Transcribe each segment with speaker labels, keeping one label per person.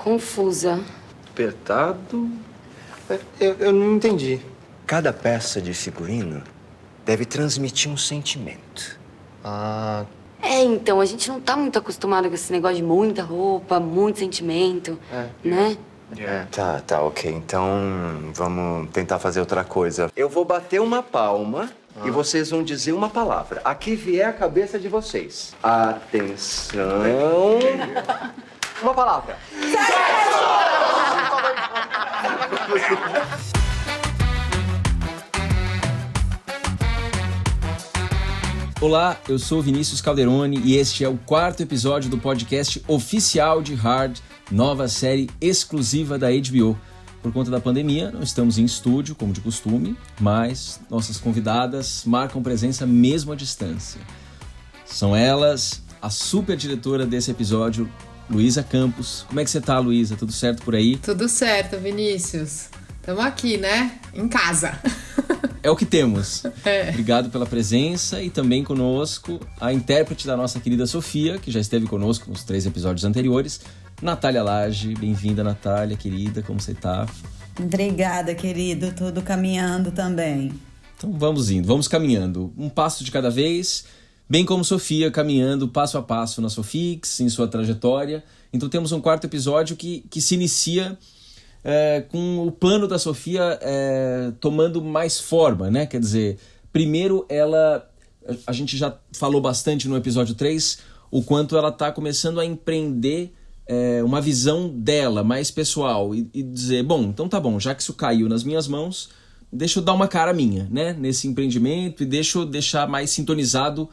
Speaker 1: confusa.
Speaker 2: Apertado?
Speaker 3: Eu não entendi.
Speaker 4: Cada peça de figurino deve transmitir um sentimento.
Speaker 3: Ah,
Speaker 1: Então, a gente não tá muito acostumado com esse negócio de muita roupa, muito sentimento, né?
Speaker 4: Tá, ok. Então, vamos tentar fazer outra coisa. Eu vou bater uma palma e vocês vão dizer uma palavra. Aqui vier a cabeça de vocês. Atenção. Uma palavra.
Speaker 5: Olá, eu sou Vinícius Calderoni e este é o 4º episódio do podcast oficial de Hard, nova série exclusiva da HBO. Por conta da pandemia, não estamos em estúdio, como de costume, mas nossas convidadas marcam presença mesmo à distância. São elas, a super diretora desse episódio, Luísa Campos. Como é que você tá, Luísa? Tudo certo por aí?
Speaker 6: Tudo certo, Vinícius. Estamos aqui, né? Em casa.
Speaker 5: É o que temos. Obrigado pela presença e também conosco a intérprete da nossa querida Sofia, que já esteve conosco nos 3 episódios anteriores, Natália Lage. Bem-vinda, Natália, querida, como você tá?
Speaker 7: Obrigada, querido, tudo caminhando também.
Speaker 5: Então vamos indo, vamos caminhando, um passo de cada vez, bem como Sofia caminhando passo a passo na Sofix, em sua trajetória. Então temos um 4º episódio que se inicia com o plano da Sofia tomando mais forma, né? Quer dizer, primeiro a gente já falou bastante no episódio 3, o quanto ela está começando a empreender uma visão dela, mais pessoal, e dizer, bom, então tá bom, já que isso caiu nas minhas mãos, deixa eu dar uma cara minha, né? Nesse empreendimento, e deixa eu deixar mais sintonizado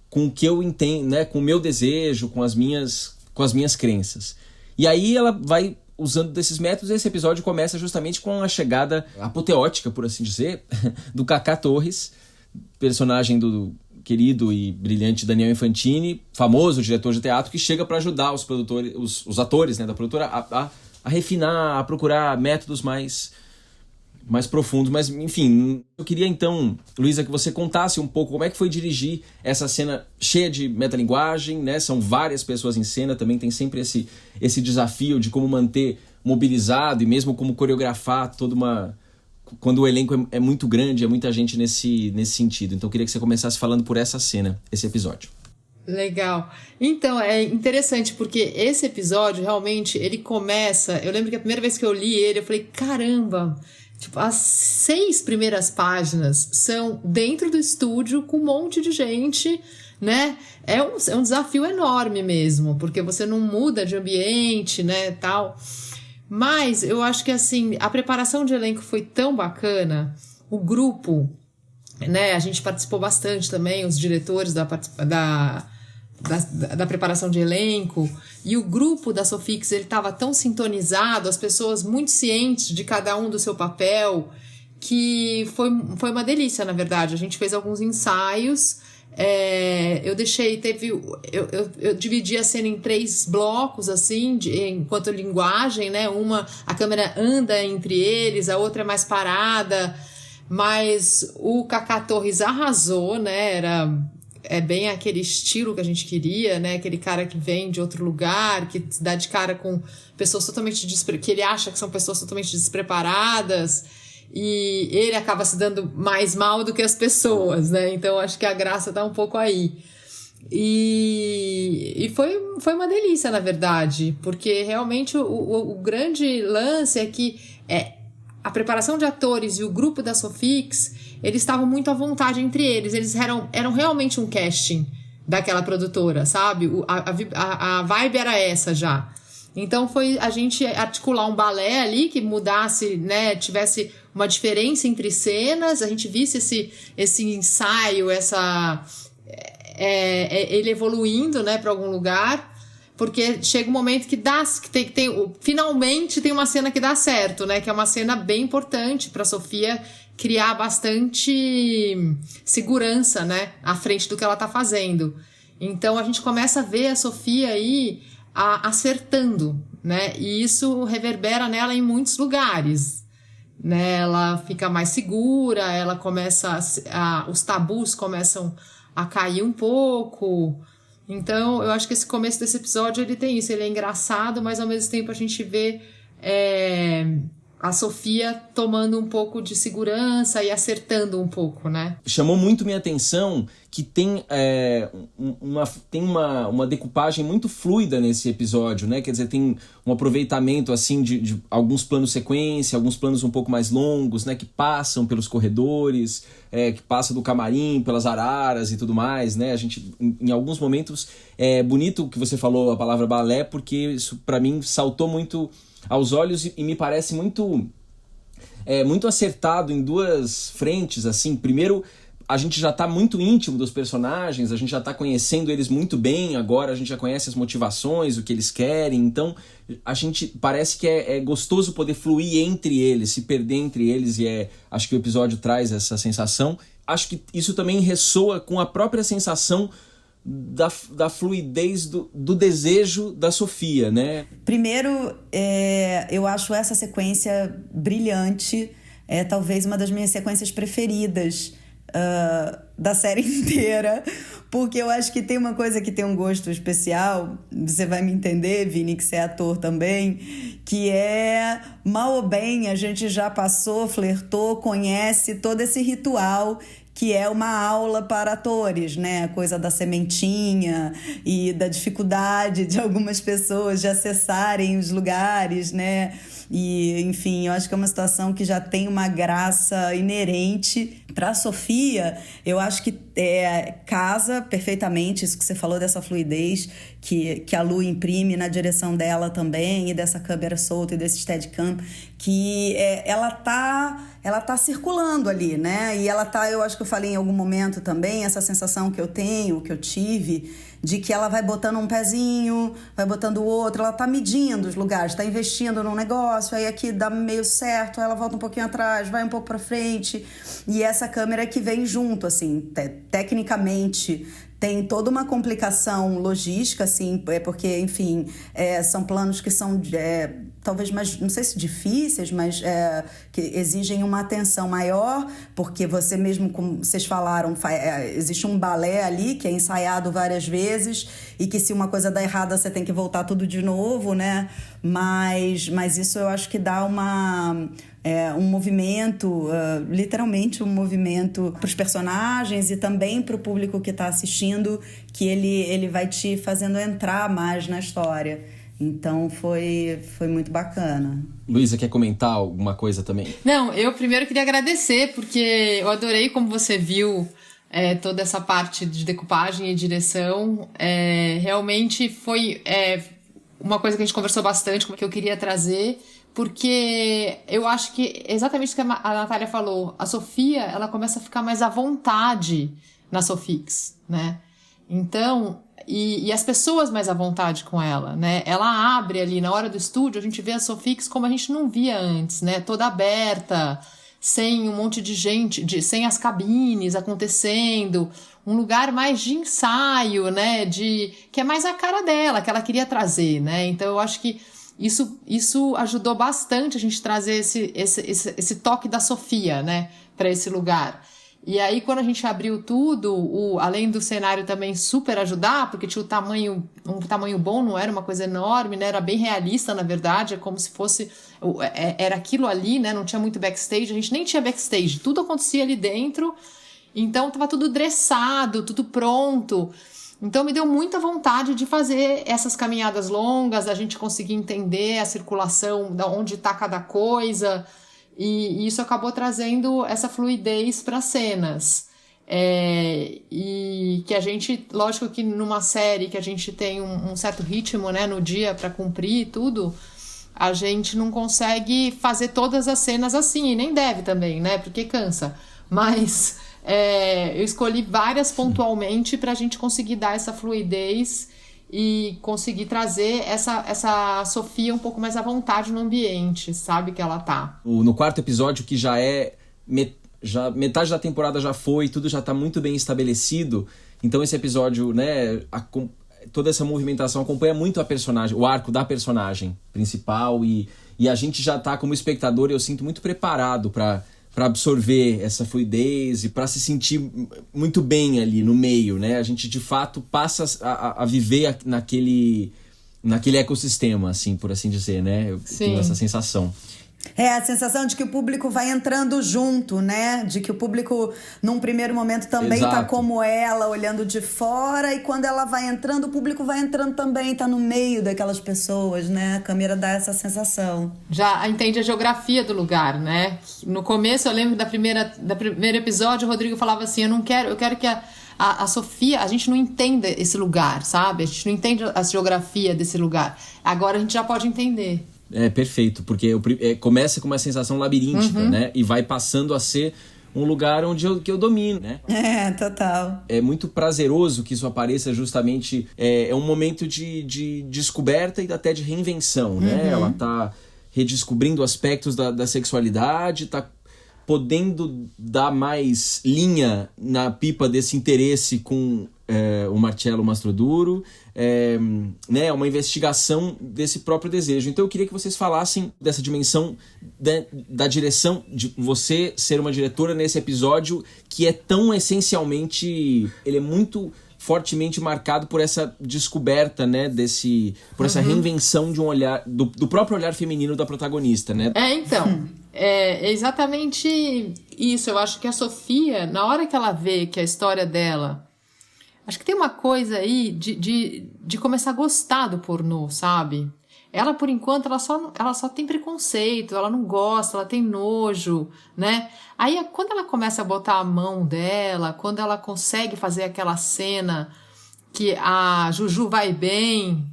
Speaker 5: com o que eu entendo, né? Com o meu desejo, com as minhas crenças. E aí ela vai usando desses métodos. Esse episódio começa justamente com a chegada apoteótica, por assim dizer, do Cacá Torres, personagem do querido e brilhante Daniel Infantini, famoso diretor de teatro, que chega para ajudar os produtores, os atores, né, da produtora a refinar, a procurar métodos mais profundos. Mas, enfim, eu queria então, Luísa, que você contasse um pouco como é que foi dirigir essa cena cheia de metalinguagem, né? São várias pessoas em cena, também tem sempre esse desafio de como manter mobilizado e mesmo como coreografar quando o elenco é muito grande, é muita gente nesse sentido. Então eu queria que você começasse falando por essa cena, esse episódio.
Speaker 6: Legal. Então, é interessante porque esse episódio, realmente, ele começa... Eu lembro que a primeira vez que eu li ele, eu falei, caramba... Tipo, as 6 primeiras páginas são dentro do estúdio com um monte de gente, né? É um desafio enorme mesmo, porque você não muda de ambiente, né, tal. Mas eu acho que, assim, a preparação de elenco foi tão bacana. O grupo, né, a gente participou bastante também, os diretores da preparação de elenco, e o grupo da Sofix, ele estava tão sintonizado, as pessoas muito cientes de cada um do seu papel, que foi uma delícia, na verdade. A gente fez alguns ensaios, eu dividi a cena em 3 blocos, assim, enquanto linguagem, né? A câmera anda entre eles, a outra é mais parada, mas o Cacá Torres arrasou, né? É bem aquele estilo que a gente queria, né? Aquele cara que vem de outro lugar, que se dá de cara com pessoas totalmente que ele acha que são pessoas totalmente despreparadas, e ele acaba se dando mais mal do que as pessoas, né? Então acho que a graça tá um pouco aí. E foi uma delícia, na verdade, porque realmente o grande lance é que a preparação de atores e o grupo da Sofix, eles estavam muito à vontade entre eles. Eles eram realmente um casting daquela produtora, sabe? A vibe era essa já. Então foi a gente articular um balé ali que mudasse, né? Tivesse uma diferença entre cenas, a gente visse esse ensaio, ele evoluindo, né, para algum lugar. Porque chega um momento que finalmente tem uma cena que dá certo, né? Que é uma cena bem importante para a Sofia criar bastante segurança, né? À frente do que ela tá fazendo. Então a gente começa a ver a Sofia aí acertando, né? E isso reverbera nela em muitos lugares, né? Ela fica mais segura, ela começa os tabus começam a cair um pouco. Então, eu acho que esse começo desse episódio, ele tem isso. Ele é engraçado, mas ao mesmo tempo a gente vê a Sofia tomando um pouco de segurança e acertando um pouco, né?
Speaker 5: Chamou muito minha atenção que tem uma decupagem muito fluida nesse episódio, né? Quer dizer, tem um aproveitamento assim de alguns planos sequência, alguns planos um pouco mais longos, né? Que passam pelos corredores, que passa do camarim, pelas araras e tudo mais, né? A gente, em alguns momentos, é bonito que você falou a palavra balé, porque isso para mim saltou muito aos olhos e me parece muito acertado em duas frentes, assim. Primeiro, a gente já tá muito íntimo dos personagens, a gente já tá conhecendo eles muito bem, agora a gente já conhece as motivações, o que eles querem, então a gente parece que é gostoso poder fluir entre eles, se perder entre eles, e acho que o episódio traz essa sensação. Acho que isso também ressoa com a própria sensação da fluidez do desejo da Sofia, né?
Speaker 7: Primeiro, eu acho essa sequência brilhante, talvez uma das minhas sequências preferidas da série inteira, porque eu acho que tem uma coisa que tem um gosto especial, você vai me entender, Vini, que você é ator também, que mal ou bem, a gente já passou, flertou, conhece todo esse ritual que é uma aula para atores, né? A coisa da sementinha e da dificuldade de algumas pessoas de acessarem os lugares, né? E, enfim, eu acho que é uma situação que já tem uma graça inerente. Para a Sofia, eu acho que casa perfeitamente isso que você falou dessa fluidez que a Lu imprime na direção dela também, e dessa câmera solta e desse steadicam, que ela tá circulando ali, né? E ela tá, eu acho que eu falei em algum momento também, essa sensação que eu tive, de que ela vai botando um pezinho, vai botando o outro, ela tá medindo os lugares, tá investindo num negócio, aí aqui dá meio certo, ela volta um pouquinho atrás, vai um pouco pra frente, e essa câmera que vem junto, assim, tecnicamente tem toda uma complicação logística, assim, porque, enfim, são planos que são talvez mais, não sei se difíceis, mas que exigem uma atenção maior, porque você mesmo, como vocês falaram, existe um balé ali que é ensaiado várias vezes e que se uma coisa dá errada você tem que voltar tudo de novo, né? Mas isso eu acho que dá um movimento, literalmente um movimento para os personagens e também para o público que está assistindo, que ele vai te fazendo entrar mais na história. Então foi muito bacana.
Speaker 5: Luísa, quer comentar alguma coisa também?
Speaker 6: Não, eu primeiro queria agradecer, porque eu adorei como você viu toda essa parte de decupagem e direção. Realmente foi uma coisa que a gente conversou bastante, que eu queria trazer, porque eu acho que exatamente o que a Natália falou, a Sofia, ela começa a ficar mais à vontade na Sofix, né? Então, e as pessoas mais à vontade com ela, né? Ela abre ali, na hora do estúdio, a gente vê a Sofix como a gente não via antes, né? Toda aberta, sem um monte de gente, sem as cabines acontecendo, um lugar mais de ensaio, né? Que é mais a cara dela, que ela queria trazer, né? Então, eu acho que isso ajudou bastante a gente trazer esse toque da Sofia, né, para esse lugar. E aí, quando a gente abriu tudo, além do cenário também super ajudar, porque tinha um tamanho bom, não era uma coisa enorme, né, era bem realista, na verdade, é como se fosse, era aquilo ali, né, não tinha muito backstage, a gente nem tinha backstage, tudo acontecia ali dentro, então tava tudo dressado, tudo pronto. Então me deu muita vontade de fazer essas caminhadas longas, a gente conseguir entender a circulação, de onde está cada coisa, e isso acabou trazendo essa fluidez para as cenas. E que a gente, lógico que numa série que a gente tem um certo ritmo, né, no dia para cumprir e tudo, a gente não consegue fazer todas as cenas assim, e nem deve também, né, porque cansa, mas... eu escolhi várias pontualmente para a gente conseguir dar essa fluidez e conseguir trazer essa Sofia um pouco mais à vontade no ambiente, sabe, que ela tá.
Speaker 5: No quarto episódio, que já metade da temporada já foi, tudo já tá muito bem estabelecido, então esse episódio, né, toda essa movimentação acompanha muito a personagem, o arco da personagem principal, e a gente já tá, como espectador, eu sinto muito preparado para absorver essa fluidez e para se sentir muito bem ali no meio, né? A gente de fato passa a viver naquele ecossistema, assim, por assim dizer, né? Eu tenho essa sensação.
Speaker 7: É a sensação de que o público vai entrando junto, né? De que o público, num primeiro momento, também tá como ela, olhando de fora. E quando ela vai entrando, o público vai entrando também, tá no meio daquelas pessoas, né? A câmera dá essa sensação.
Speaker 6: Já entende a geografia do lugar, né? No começo, eu lembro da primeiro episódio, o Rodrigo falava assim, eu quero que a Sofia, a gente não entenda esse lugar, sabe? A gente não entende a geografia desse lugar. Agora a gente já pode entender.
Speaker 5: É perfeito, porque começa com uma sensação labiríntica, né? E vai passando a ser um lugar que eu domino, né?
Speaker 7: É, total.
Speaker 5: É muito prazeroso que isso apareça justamente... É um momento de descoberta e até de reinvenção, né? Ela tá redescobrindo aspectos da sexualidade, tá podendo dar mais linha na pipa desse interesse com o Marcello Mastroduro, né, uma investigação desse próprio desejo. Então eu queria que vocês falassem dessa dimensão da direção, de você ser uma diretora nesse episódio que é tão essencialmente... Ele é muito fortemente marcado por essa descoberta, né, por essa reinvenção de um olhar, do próprio olhar feminino da protagonista, né?
Speaker 6: Então... É exatamente isso. Eu acho que a Sofia, na hora que ela vê que a história dela... Acho que tem uma coisa aí de começar a gostar do pornô, sabe? Ela, por enquanto, ela só tem preconceito, ela não gosta, ela tem nojo, né? Aí, quando ela começa a botar a mão dela, quando ela consegue fazer aquela cena que a Juju vai bem...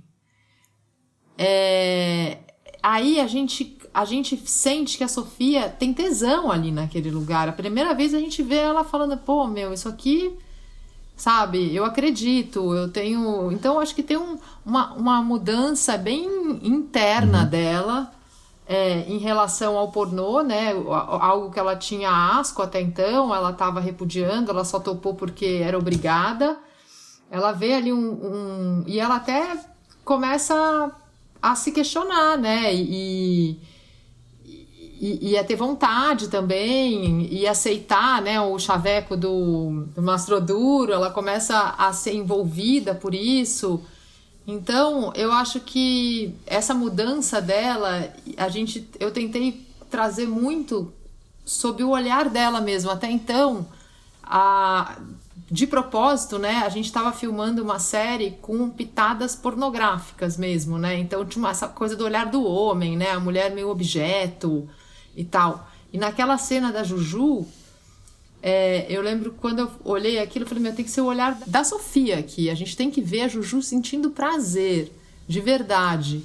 Speaker 6: Aí a gente sente que a Sofia tem tesão ali naquele lugar. A primeira vez a gente vê ela falando, pô, isso aqui, sabe, eu acredito, eu tenho... Então, acho que tem uma mudança bem interna dela em relação ao pornô, né? Algo que ela tinha asco até então, ela estava repudiando, ela só topou porque era obrigada. Ela vê ali e ela até começa a se questionar, né? E a ter vontade também, e aceitar, né, o chaveco do Mastroduro, ela começa a ser envolvida por isso. Então, eu acho que essa mudança dela, eu tentei trazer muito sob o olhar dela mesmo. Até então, de propósito, né, a gente estava filmando uma série com pitadas pornográficas mesmo, né? Então tinha essa coisa do olhar do homem, né? A mulher meio objeto e tal. E naquela cena da Juju, eu lembro quando eu olhei aquilo, eu falei, tem que ser o olhar da Sofia aqui. A gente tem que ver a Juju sentindo prazer, de verdade.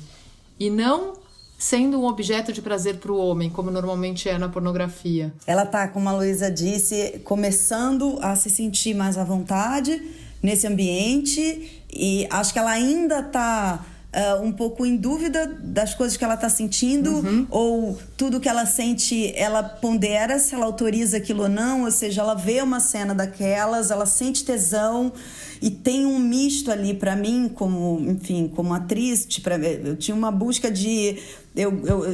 Speaker 6: E não sendo um objeto de prazer para o homem, como normalmente é na pornografia.
Speaker 7: Ela tá, como a Luísa disse, começando a se sentir mais à vontade nesse ambiente, e acho que ela ainda tá um pouco em dúvida das coisas que ela tá sentindo, ou tudo que ela sente, ela pondera se ela autoriza aquilo ou não, ou seja, ela vê uma cena daquelas, ela sente tesão, e tem um misto ali para mim, como atriz, eu tinha uma busca de...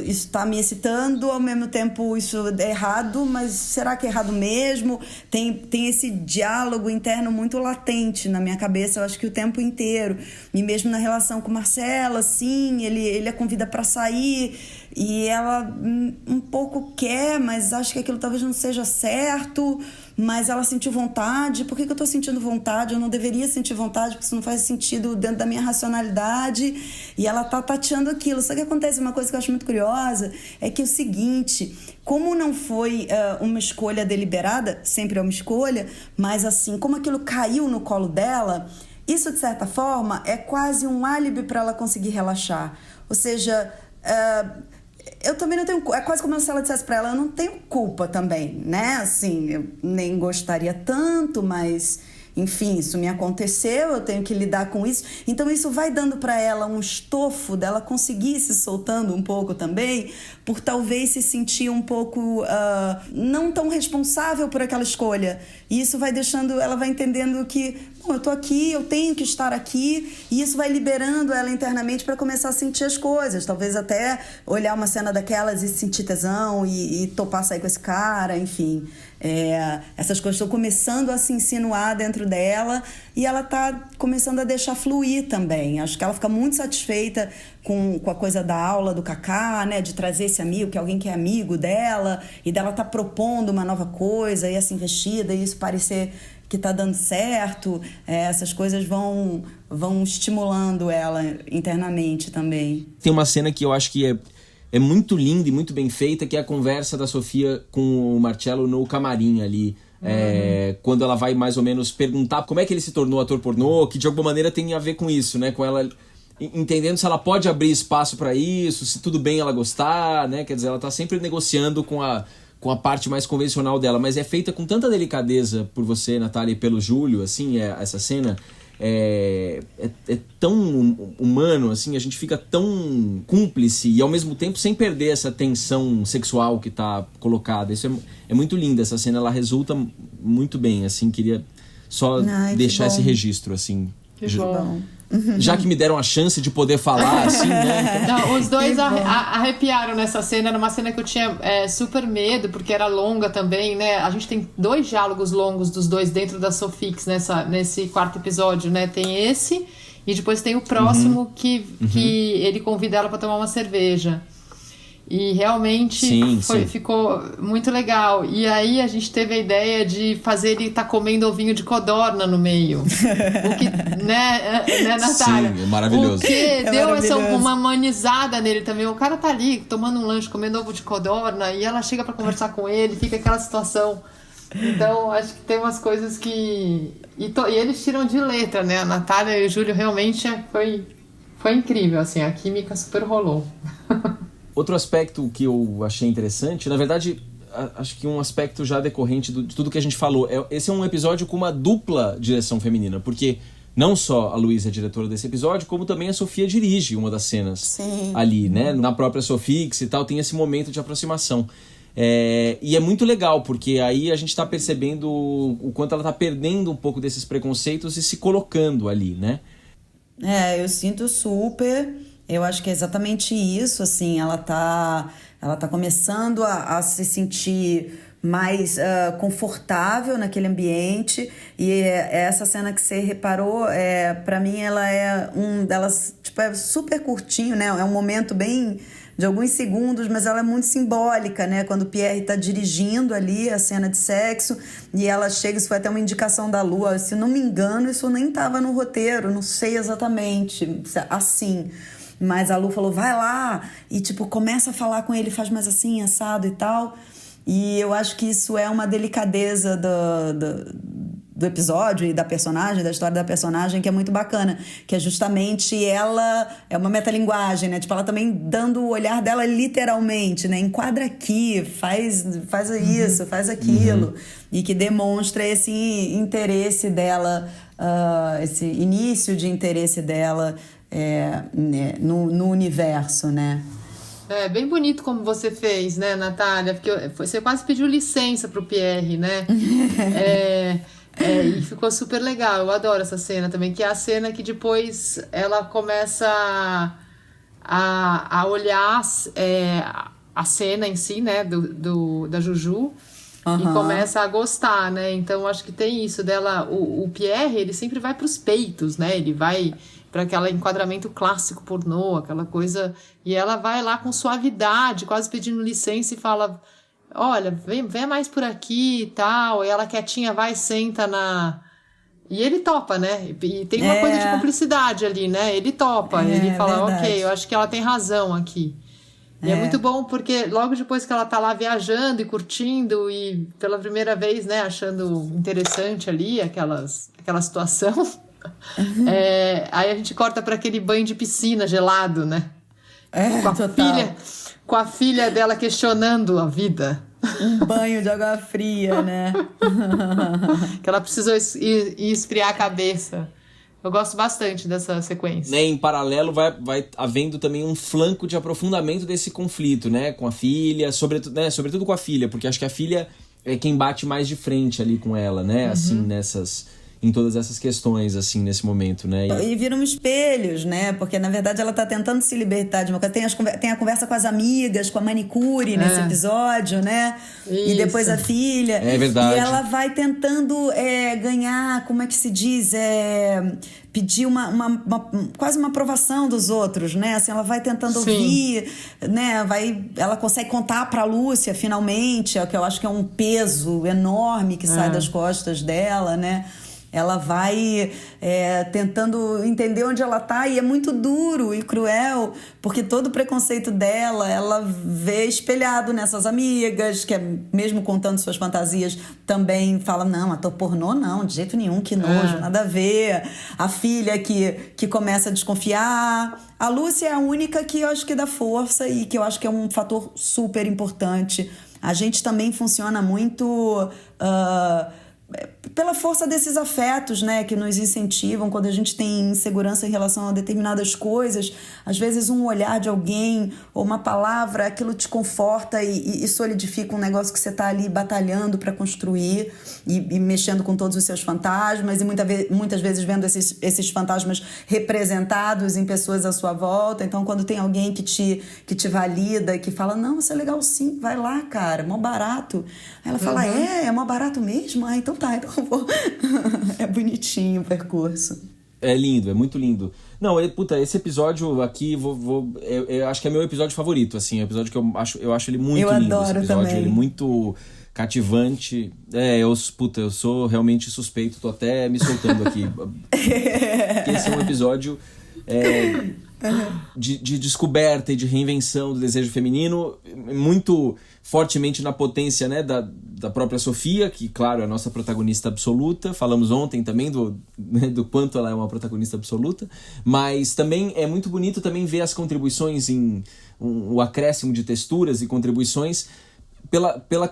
Speaker 7: isso está me excitando, ao mesmo tempo isso é errado, mas será que é errado mesmo? Tem esse diálogo interno muito latente na minha cabeça, eu acho que o tempo inteiro. E mesmo na relação com Marcelo, assim, ele a convida para sair, e ela um pouco quer, mas acha que aquilo talvez não seja certo, mas ela sentiu vontade. Por que eu tô sentindo vontade? Eu não deveria sentir vontade, porque isso não faz sentido dentro da minha racionalidade. E ela tá tateando aquilo. Só que acontece uma coisa que eu acho muito curiosa, é que é o seguinte, como não foi uma escolha deliberada, sempre é uma escolha, mas assim, como aquilo caiu no colo dela, isso de certa forma é quase um álibi para ela conseguir relaxar. Ou seja... eu também não tenho... É quase como se ela dissesse pra ela, eu não tenho culpa também, né? Assim, eu nem gostaria tanto, mas enfim, isso me aconteceu, eu tenho que lidar com isso. Então isso vai dando para ela um estofo dela conseguir se soltando um pouco também, por talvez se sentir um pouco não tão responsável por aquela escolha. E isso vai deixando, ela vai entendendo que, bom, eu tô aqui, eu tenho que estar aqui, e isso vai liberando ela internamente para começar a sentir as coisas. Talvez até olhar uma cena daquelas e sentir tesão e topar sair com esse cara, enfim. Essas coisas estão começando a se insinuar dentro dela e ela tá começando a deixar fluir também. Acho que ela fica muito satisfeita com a coisa da aula do Kaká, né, de trazer esse amigo, que é alguém que é amigo dela, e dela tá propondo uma nova coisa, e essa investida, e isso parecer que tá dando certo. Essas coisas vão estimulando ela internamente também.
Speaker 5: Tem uma cena que eu acho que é muito linda e muito bem feita, que é a conversa da Sofia com o Marcello no camarim ali. Quando ela vai mais ou menos perguntar como é que ele se tornou ator pornô, que de alguma maneira tem a ver com isso, né? Com ela entendendo se ela pode abrir espaço para isso, se tudo bem ela gostar, né? Quer dizer, ela tá sempre negociando com a parte mais convencional dela, mas é feita com tanta delicadeza por você, Natália, e pelo Júlio, assim, essa cena é tão humano, assim, a gente fica tão cúmplice e ao mesmo tempo sem perder essa tensão sexual que tá colocada. Isso é muito lindo, essa cena, ela resulta muito bem, assim, queria só deixar esse registro, assim.
Speaker 6: Que bom.
Speaker 5: Já que me deram a chance de poder falar, assim, né?
Speaker 6: Não, os dois arrepiaram nessa cena. Era uma cena que eu tinha super medo, porque era longa também, né? A gente tem 2 diálogos longos dos dois dentro da Sofix nesse 4º episódio, né? Tem esse e depois tem o próximo que ele convida ela para tomar uma cerveja. E realmente ficou muito legal. E aí a gente teve a ideia de fazer ele estar comendo ovinho de codorna no meio. O que, né, Natália?
Speaker 5: Sim, é maravilhoso.
Speaker 6: O que deu uma humanizada nele também. O cara tá ali tomando um lanche, comendo ovo de codorna, e ela chega pra conversar com ele, fica aquela situação. Então, acho que tem umas coisas que... E eles tiram de letra, né? A Natália e o Júlio realmente foi incrível, assim, a química super rolou.
Speaker 5: Outro aspecto que eu achei interessante, na verdade, acho que um aspecto já decorrente de tudo que a gente falou, esse é um episódio com uma dupla direção feminina, porque não só a Luísa é diretora desse episódio, como também a Sofia dirige uma das cenas ali, né? Na própria Sofix e tal, tem esse momento de aproximação. E é muito legal, porque aí a gente tá percebendo o quanto ela tá perdendo um pouco desses preconceitos e se colocando ali, né?
Speaker 7: Eu sinto super... Eu acho que é exatamente isso, assim, ela tá começando a se sentir mais confortável naquele ambiente, e essa cena que você reparou, pra mim ela é delas, tipo, é super curtinho, né? É um momento bem de alguns segundos, mas ela é muito simbólica, né? Quando o Pierre tá dirigindo ali a cena de sexo e ela chega, isso foi até uma indicação da Lu, se não me engano, isso nem tava no roteiro, não sei exatamente, assim... Mas a Lu falou, vai lá, e tipo, começa a falar com ele, faz mais assim, assado e tal. E eu acho que isso é uma delicadeza do episódio e da personagem, da história da personagem, que é muito bacana. Que é justamente ela, é uma metalinguagem, né? Tipo, ela também dando o olhar dela literalmente, né? Enquadra aqui, faz isso, faz aquilo. E que demonstra esse interesse dela, esse início de interesse dela no universo, né?
Speaker 6: É bem bonito como você fez, né, Natália? Porque você quase pediu licença pro Pierre, né? E ficou super legal. Eu adoro essa cena também, que é a cena que depois ela começa a olhar a cena em si, né, da Juju, e começa a gostar, né? Então acho que tem isso dela. O Pierre, ele sempre vai pros peitos, né? Ele vai para aquele enquadramento clássico pornô, aquela coisa, e ela vai lá com suavidade, quase pedindo licença e fala, olha, vem mais por aqui e tal, e ela quietinha vai, senta e ele topa, né, e tem uma coisa de cumplicidade ali, né, ele topa, ele fala, verdade. Ok, eu acho que ela tem razão aqui. E é muito bom porque logo depois que ela tá lá viajando e curtindo e pela primeira vez, né, achando interessante ali aquela situação, aí a gente corta para aquele banho de piscina gelado, né? Com a filha dela questionando a vida.
Speaker 7: um banho de água fria, né?
Speaker 6: Que ela precisa ir esfriar a cabeça. Eu gosto bastante dessa sequência.
Speaker 5: Né, em paralelo, vai havendo também um flanco de aprofundamento desse conflito, né? Com a filha, sobretudo com a filha, porque acho que a filha é quem bate mais de frente ali com ela, né? Assim, em todas essas questões, assim, nesse momento, né?
Speaker 7: E viram espelhos, né? Porque, na verdade, ela tá tentando se libertar de uma coisa. Tem a conversa com as amigas, com a manicure nesse episódio, né?
Speaker 6: Isso.
Speaker 7: E depois a filha.
Speaker 5: É verdade.
Speaker 7: E ela vai tentando ganhar, como é que se diz? Pedir quase uma aprovação dos outros, né? Assim, ela vai tentando ouvir, né? Ela consegue contar pra Lúcia, finalmente, que eu acho que é um peso enorme que sai das costas dela, né? Ela vai tentando entender onde ela tá, e é muito duro e cruel, porque todo o preconceito dela, ela vê espelhado nessas amigas, que mesmo contando suas fantasias, também fala, não, ator pornô não, de jeito nenhum, que nojo, nada a ver. A filha que começa a desconfiar. A Lúcia é a única que eu acho que dá força e que eu acho que é um fator super importante. A gente também funciona muito... pela força desses afetos, né, que nos incentivam quando a gente tem insegurança em relação a determinadas coisas. Às vezes um olhar de alguém ou uma palavra, aquilo te conforta e solidifica um negócio que você está ali batalhando para construir e mexendo com todos os seus fantasmas e muitas vezes vendo esses fantasmas representados em pessoas à sua volta. Então, quando tem alguém que te valida, que fala, não, isso é legal sim, vai lá, cara, mó barato. Aí ela fala, é mó barato mesmo? Ah, então tá, então eu vou. É bonitinho o percurso.
Speaker 5: É lindo, é muito lindo. Não, esse episódio aqui, eu acho que é meu episódio favorito, assim, é um episódio que eu acho ele muito lindo.
Speaker 7: Eu adoro
Speaker 5: esse episódio,
Speaker 7: também.
Speaker 5: Ele é muito cativante. Eu sou realmente suspeito, tô até me soltando aqui. Esse é um episódio de descoberta e de reinvenção do desejo feminino, muito fortemente na potência, né, da própria Sofia, que, claro, é a nossa protagonista absoluta. Falamos ontem também do quanto ela é uma protagonista absoluta, mas também é muito bonito também ver as contribuições o acréscimo de texturas e contribuições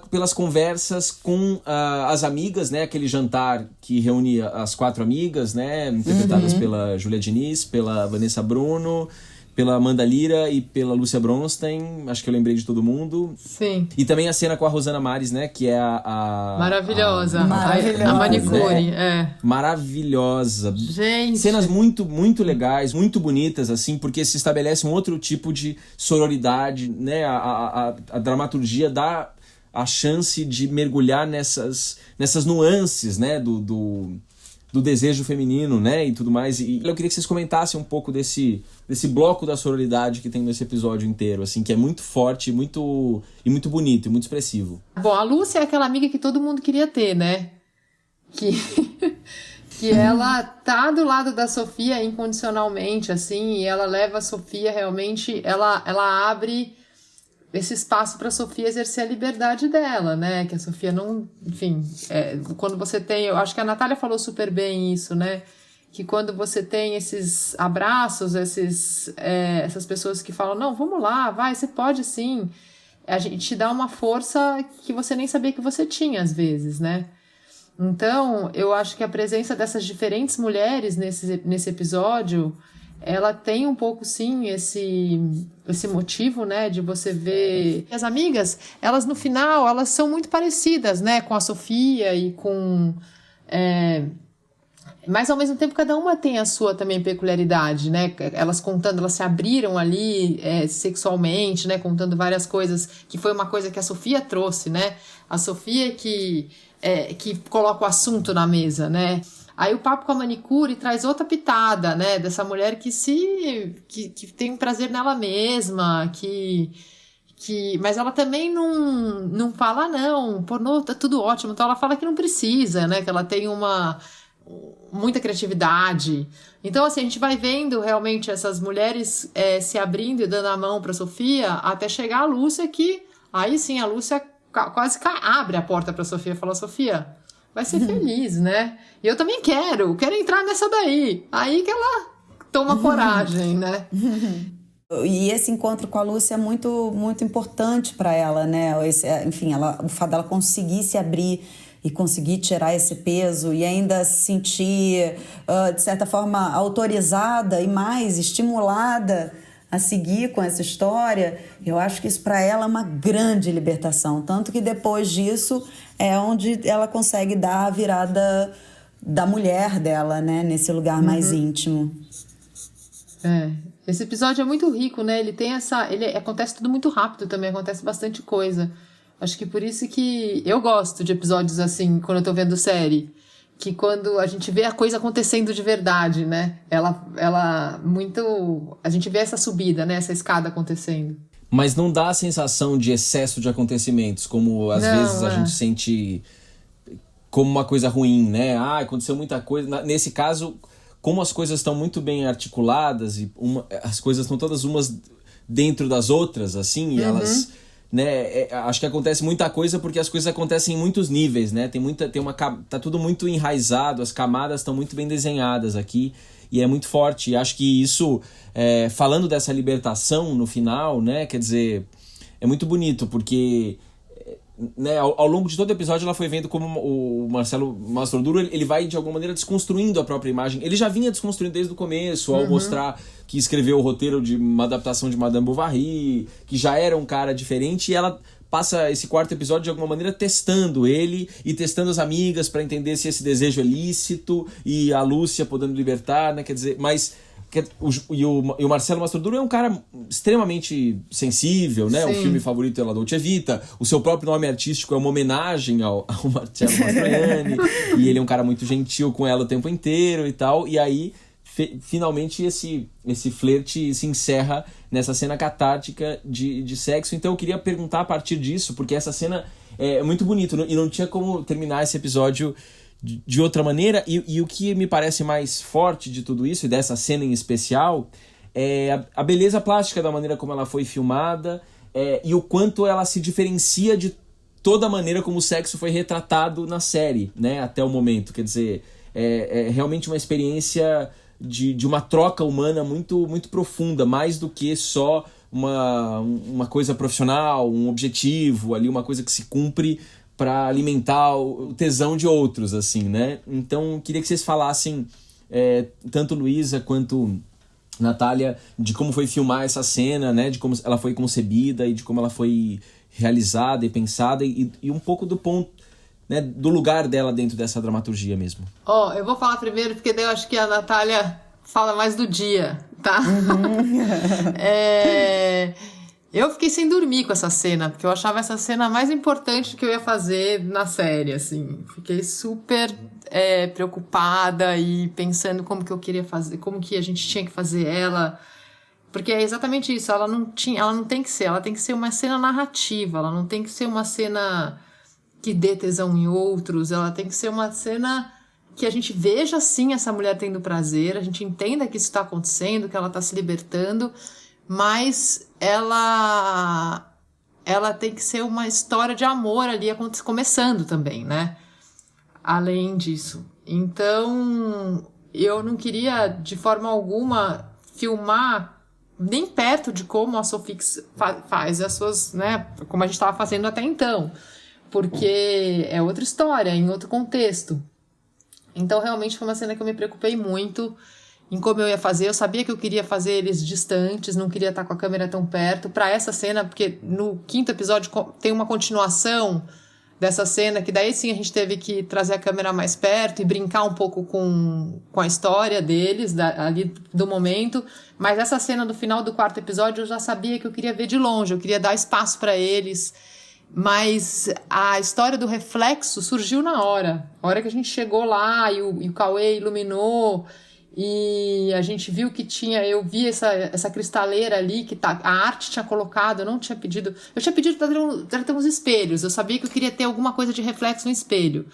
Speaker 5: pelas conversas com as amigas, né? Aquele jantar que reunia as 4 amigas, né? Interpretadas pela Júlia Diniz, pela Vanessa Bruno, pela Amanda Lira e pela Lúcia Bronstein. Acho que eu lembrei de todo mundo.
Speaker 6: Sim.
Speaker 5: E também a cena com a Rosana Mares, né? Que é a
Speaker 6: maravilhosa.
Speaker 7: Maravilhosa.
Speaker 6: A manicure,
Speaker 5: maravilhosa.
Speaker 6: Gente.
Speaker 5: Cenas muito, muito legais, muito bonitas, assim, porque se estabelece um outro tipo de sororidade, né? A dramaturgia dá a chance de mergulhar nessas nuances, né? Do desejo feminino, né, e tudo mais. E eu queria que vocês comentassem um pouco desse bloco da sororidade que tem nesse episódio inteiro, assim, que é muito forte, muito bonito e muito expressivo.
Speaker 6: Bom, a Lúcia é aquela amiga que todo mundo queria ter, né? Que ela tá do lado da Sofia incondicionalmente, assim, e ela leva a Sofia realmente, ela abre esse espaço para a Sofia exercer a liberdade dela, né? Que a Sofia não... Enfim, quando você tem... Eu acho que a Natália falou super bem isso, né? Que quando você tem esses abraços, essas pessoas que falam, não, vamos lá, vai, você pode sim. A gente te dá uma força que você nem sabia que você tinha, às vezes, né? Então, eu acho que a presença dessas diferentes mulheres nesse episódio... ela tem um pouco, sim, esse motivo, né, de você ver... As amigas, elas no final, elas são muito parecidas, né, com a Sofia e com... Mas, ao mesmo tempo, cada uma tem a sua também peculiaridade, né, elas se abriram ali sexualmente, né, contando várias coisas, que foi uma coisa que a Sofia trouxe, né, a Sofia que coloca o assunto na mesa, né. Aí o papo com a manicure traz outra pitada, né? Dessa mulher que tem um prazer nela mesma, mas ela também não fala, não, pornô, tá tudo ótimo. Então ela fala que não precisa, né? Que ela tem muita criatividade. Então, assim, a gente vai vendo realmente essas mulheres se abrindo e dando a mão pra Sofia até chegar a Lúcia, que aí sim, a Lúcia quase abre a porta pra Sofia e fala, Sofia... vai ser feliz, né? E eu também quero entrar nessa daí. Aí que ela toma coragem, né?
Speaker 7: E esse encontro com a Lúcia é muito, muito importante para ela, né? Enfim, o fato dela conseguir se abrir e conseguir tirar esse peso e ainda se sentir, de certa forma, autorizada e mais estimulada a seguir com essa história, eu acho que isso para ela é uma grande libertação. Tanto que depois disso é onde ela consegue dar a virada da mulher dela, né? Nesse lugar mais íntimo.
Speaker 6: Esse episódio é muito rico, né? Ele tem acontece tudo muito rápido também, acontece bastante coisa. Acho que por isso que eu gosto de episódios assim, quando eu tô vendo série. Que quando a gente vê a coisa acontecendo de verdade, né? A gente vê essa subida, né? Essa escada acontecendo.
Speaker 5: Mas não dá a sensação de excesso de acontecimentos, como às vezes a gente sente como uma coisa ruim, né? Aconteceu muita coisa. Nesse caso, como as coisas estão muito bem articuladas e as coisas estão todas umas dentro das outras, assim, e elas... Né, acho que acontece muita coisa porque as coisas acontecem em muitos níveis, né? Tá tudo muito enraizado, as camadas estão muito bem desenhadas aqui e é muito forte. E acho que isso, falando dessa libertação no final, né? Quer dizer, é muito bonito porque... Né, ao longo de todo o episódio ela foi vendo como o Marcelo Mastrodouro ele vai de alguma maneira desconstruindo a própria imagem. Ele já vinha desconstruindo desde o começo ao mostrar que escreveu o roteiro de uma adaptação de Madame Bovary, que já era um cara diferente, e ela passa esse quarto episódio de alguma maneira testando ele e testando as amigas para entender se esse desejo é lícito e a Lúcia podendo libertar, né? Quer dizer, mas o Marcelo Mastrodouro é um cara extremamente sensível, né? Sim. O filme favorito é La Dolce Vita. O seu próprio nome artístico é uma homenagem ao Marcello Mastroianni. E ele é um cara muito gentil com ela o tempo inteiro e tal. E aí, finalmente, esse flerte se encerra nessa cena catártica de sexo. Então eu queria perguntar a partir disso, porque essa cena é muito bonita e não tinha como terminar esse episódio de outra maneira, e o que me parece mais forte de tudo isso, e dessa cena em especial, é a beleza plástica da maneira como ela foi filmada, e o quanto ela se diferencia de toda a maneira como o sexo foi retratado na série, né, até o momento. Quer dizer, é realmente uma experiência de uma troca humana muito, muito profunda, mais do que só uma coisa profissional, um objetivo, ali, uma coisa que se cumpre para alimentar o tesão de outros, assim, né? Então, queria que vocês falassem, tanto Luísa quanto Natália, de como foi filmar essa cena, né? De como ela foi concebida e de como ela foi realizada e pensada e um pouco do ponto, né? Do lugar dela dentro dessa dramaturgia mesmo.
Speaker 6: Eu vou falar primeiro, porque daí eu acho que a Natália fala mais do dia, tá? Eu fiquei sem dormir com essa cena, porque eu achava essa cena a mais importante que eu ia fazer na série, assim. Fiquei super preocupada e pensando como que eu queria fazer, como que a gente tinha que fazer ela. Porque é exatamente isso, ela não tem que ser, ela tem que ser uma cena narrativa, ela não tem que ser uma cena que dê tesão em outros, ela tem que ser uma cena que a gente veja, sim, essa mulher tendo prazer, a gente entenda que isso está acontecendo, que ela está se libertando, mas ela tem que ser uma história de amor ali começando também, né? Além disso. Então, eu não queria, de forma alguma, filmar nem perto de como a Sofix faz as suas, né? Como a gente estava fazendo até então. Porque é outra história, em outro contexto. Então, realmente, foi uma cena que eu me preocupei muito em como eu ia fazer. Eu sabia que eu queria fazer eles distantes, não queria estar com a câmera tão perto. Para essa cena, porque no 5º episódio tem uma continuação dessa cena, que daí sim a gente teve que trazer a câmera mais perto e brincar um pouco com a história deles, ali do momento. Mas essa cena do final do 4º episódio eu já sabia que eu queria ver de longe, eu queria dar espaço para eles. Mas a história do reflexo surgiu na hora. A hora que a gente chegou lá e o Cauê iluminou e a gente viu que eu vi essa cristaleira ali que a arte tinha colocado, eu tinha pedido para ter uns espelhos, eu sabia que eu queria ter alguma coisa de reflexo no espelho.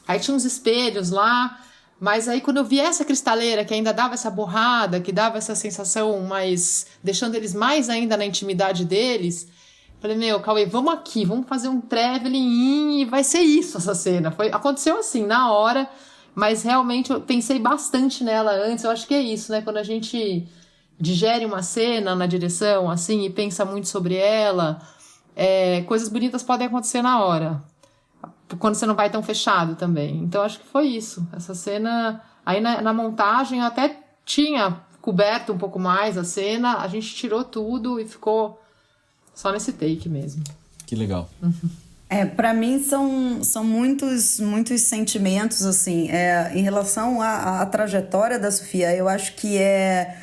Speaker 6: Aí tinha uns espelhos lá, mas aí quando eu vi essa cristaleira que ainda dava essa borrada, que dava essa sensação, mas deixando eles mais ainda na intimidade deles, falei, Cauê, vamos aqui, vamos fazer um traveling e vai ser isso essa cena. Aconteceu assim, na hora, mas realmente eu pensei bastante nela antes. Eu acho que é isso, né? Quando a gente digere uma cena na direção, assim, e pensa muito sobre ela, coisas bonitas podem acontecer na hora. Quando você não vai tão fechado também. Então, acho que foi isso. Essa cena... Aí, na montagem, eu até tinha coberto um pouco mais a cena. A gente tirou tudo e ficou só nesse take mesmo.
Speaker 5: Que legal.
Speaker 7: Pra mim são muitos sentimentos, assim. Em relação à trajetória da Sofia, eu acho que é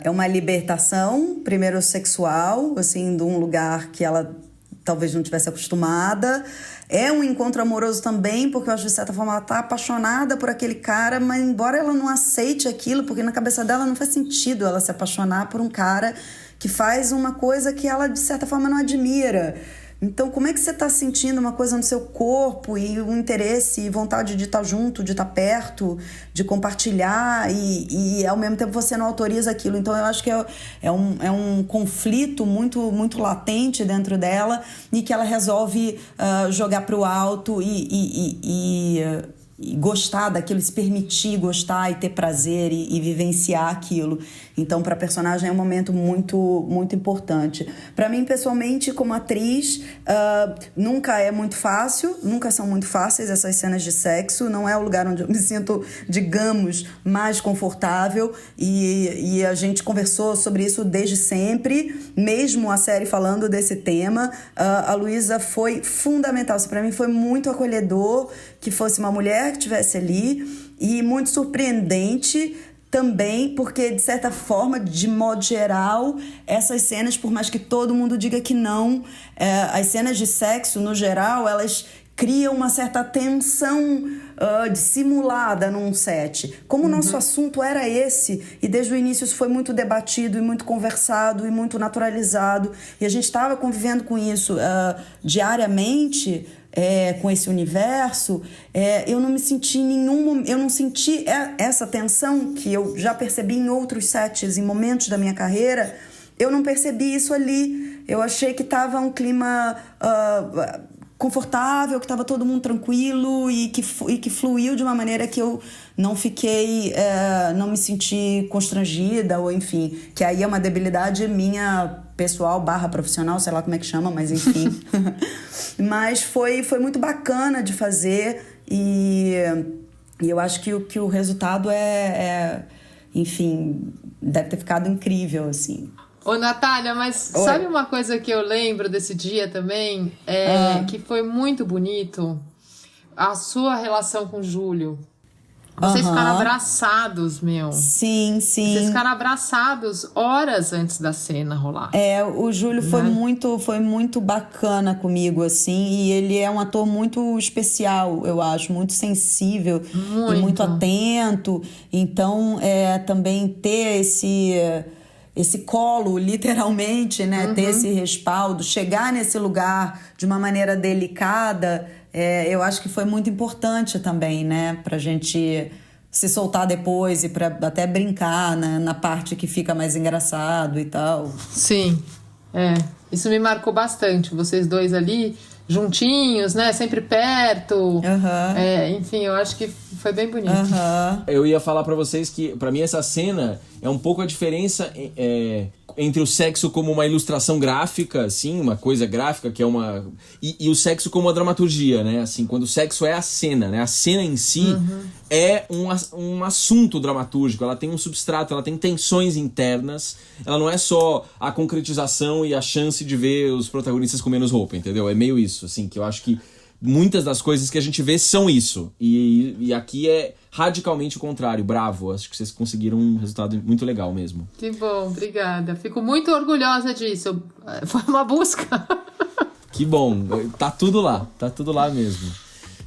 Speaker 7: uma libertação, primeiro sexual, assim, de um lugar que ela talvez não tivesse acostumada. É um encontro amoroso também, porque eu acho que, de certa forma, ela tá apaixonada por aquele cara, mas embora ela não aceite aquilo, porque na cabeça dela não faz sentido ela se apaixonar por um cara que faz uma coisa que ela, de certa forma, não admira. Então, como é que você está sentindo uma coisa no seu corpo e um interesse e vontade de estar junto, de estar perto, de compartilhar e ao mesmo tempo você não autoriza aquilo? Então, eu acho que é um conflito muito, muito latente dentro dela e que ela resolve jogar para o alto e gostar daquilo, se permitir gostar e ter prazer e vivenciar aquilo. Então, para a personagem é um momento muito, muito importante. Para mim, pessoalmente, como atriz, nunca é muito fácil, nunca são muito fáceis essas cenas de sexo. Não é o lugar onde eu me sinto, digamos, mais confortável. E a gente conversou sobre isso desde sempre, mesmo a série falando desse tema. A Luísa foi fundamental. Para mim, foi muito acolhedor que fosse uma mulher que estivesse ali e muito surpreendente também, porque, de certa forma, de modo geral, essas cenas, por mais que todo mundo diga que não, as cenas de sexo, no geral, elas criam uma certa tensão dissimulada num set. Como o nosso assunto era esse, e desde o início isso foi muito debatido e muito conversado e muito naturalizado, e a gente estava convivendo com isso diariamente, com esse universo, eu não me senti eu não senti essa tensão que eu já percebi em outros sets, em momentos da minha carreira. Eu não percebi isso ali. Eu achei que estava um clima confortável, que estava todo mundo tranquilo e que fluiu de uma maneira que eu não fiquei, não me senti constrangida, ou enfim, que aí é uma debilidade minha pessoal / profissional, sei lá como é que chama, mas enfim. Mas foi muito bacana de fazer e eu acho que o resultado enfim, deve ter ficado incrível, assim.
Speaker 6: Ô, Natália, mas
Speaker 7: Oi.
Speaker 6: Sabe uma coisa que eu lembro desse dia também? Que foi muito bonito? A sua relação com o Júlio. Vocês ficaram abraçados, meu.
Speaker 7: Sim.
Speaker 6: Vocês ficaram abraçados horas antes da cena rolar.
Speaker 7: O Júlio foi muito bacana comigo, assim, e ele é um ator muito especial, eu acho, muito sensível e muito atento. Então, também ter esse colo, literalmente, né? Ter esse respaldo, chegar nesse lugar de uma maneira delicada, eu acho que foi muito importante também, né? Pra gente se soltar depois e pra até brincar, né? Na parte que fica mais engraçado e tal.
Speaker 6: Sim, isso me marcou bastante, vocês dois ali juntinhos, né? Sempre perto. Enfim, eu acho que foi bem bonito.
Speaker 5: Eu ia falar pra vocês que, pra mim, essa cena é um pouco a diferença entre o sexo como uma ilustração gráfica, assim, uma coisa gráfica que é uma... E o sexo como uma dramaturgia, né? Assim, quando o sexo é a cena, né? A cena em si é um assunto dramatúrgico, ela tem um substrato, ela tem tensões internas, ela não é só a concretização e a chance de ver os protagonistas com menos roupa, entendeu? É meio isso, assim, que eu acho que muitas das coisas que a gente vê são isso. E aqui é radicalmente o contrário. Bravo, acho que vocês conseguiram um resultado muito legal mesmo.
Speaker 6: Que bom, obrigada. Fico muito orgulhosa disso. Foi uma busca.
Speaker 5: Que bom, tá tudo lá mesmo.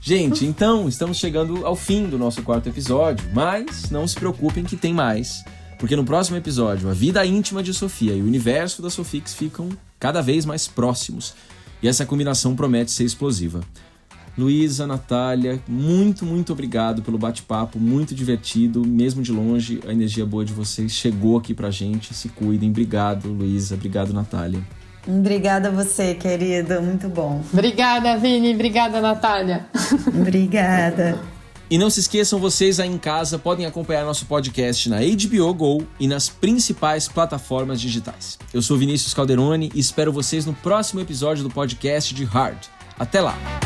Speaker 5: Gente, então, estamos chegando ao fim do nosso 4º episódio, mas não se preocupem que tem mais, porque no próximo episódio, a vida íntima de Sofia e o universo da Sofix ficam cada vez mais próximos, e essa combinação promete ser explosiva. Luísa, Natália, muito, muito obrigado pelo bate-papo, muito divertido, mesmo de longe, a energia boa de vocês chegou aqui pra gente, se cuidem. Obrigado, Luísa, obrigado, Natália.
Speaker 7: Obrigada a você, querido, muito bom.
Speaker 6: Obrigada, Vini, obrigada, Natália.
Speaker 7: Obrigada.
Speaker 5: E não se esqueçam, vocês aí em casa podem acompanhar nosso podcast na HBO Go e nas principais plataformas digitais. Eu sou Vinícius Calderoni e espero vocês no próximo episódio do podcast de Hard. Até lá!